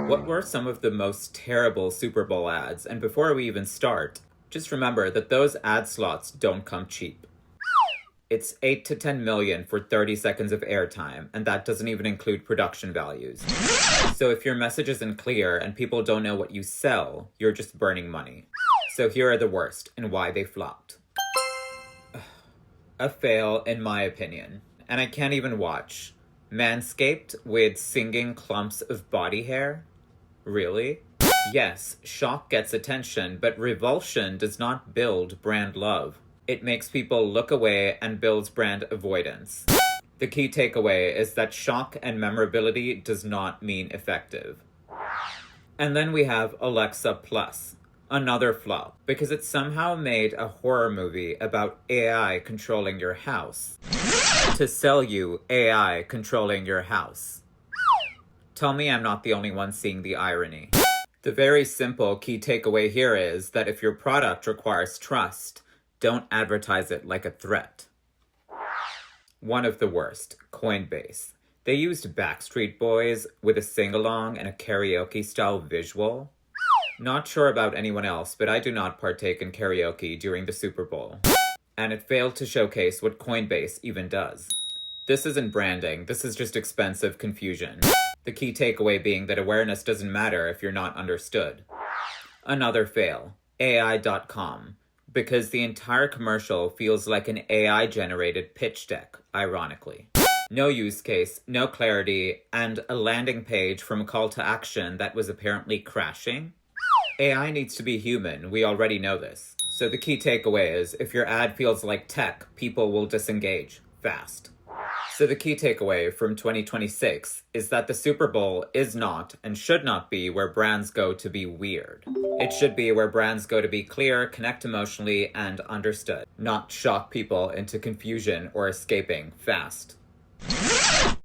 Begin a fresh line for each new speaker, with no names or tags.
What were some of the most terrible Super Bowl ads? And before we even start, just remember that those ad slots don't come cheap. It's 8 to 10 million for 30 seconds of airtime, and that doesn't even include production values. So if your message isn't clear and people don't know what you sell, you're just burning money. So here are the worst and why they flopped. A fail, in my opinion. And I can't even watch. Manscaped with singing clumps of body hair? Really? Yes, shock gets attention, but revulsion does not build brand love. It makes people look away and builds brand avoidance. The key takeaway is that shock and memorability does not mean effective. And then we have Alexa Plus, another flop, because it somehow made a horror movie about AI controlling your house. To sell you AI controlling your house. Tell me I'm not the only one seeing the irony. The very simple key takeaway here is that if your product requires trust, don't advertise it like a threat. One of the worst, Coinbase. They used Backstreet Boys with a singalong and a karaoke-style visual. Not sure about anyone else, but I do not partake in karaoke during the Super Bowl. And it failed to showcase what Coinbase even does. This isn't branding, this is just expensive confusion. The key takeaway being that awareness doesn't matter if you're not understood. Another fail, AI.com. Because the entire commercial feels like an AI-generated pitch deck, ironically. No use case, no clarity, and a landing page from a call to action that was apparently crashing. AI needs to be human, we already know this. So the key takeaway is, if your ad feels like tech, people will disengage fast. So the key takeaway from 2026 is that the Super Bowl is not and should not be where brands go to be weird. It should be where brands go to be clear, connect emotionally, and understood, not shock people into confusion or escaping fast.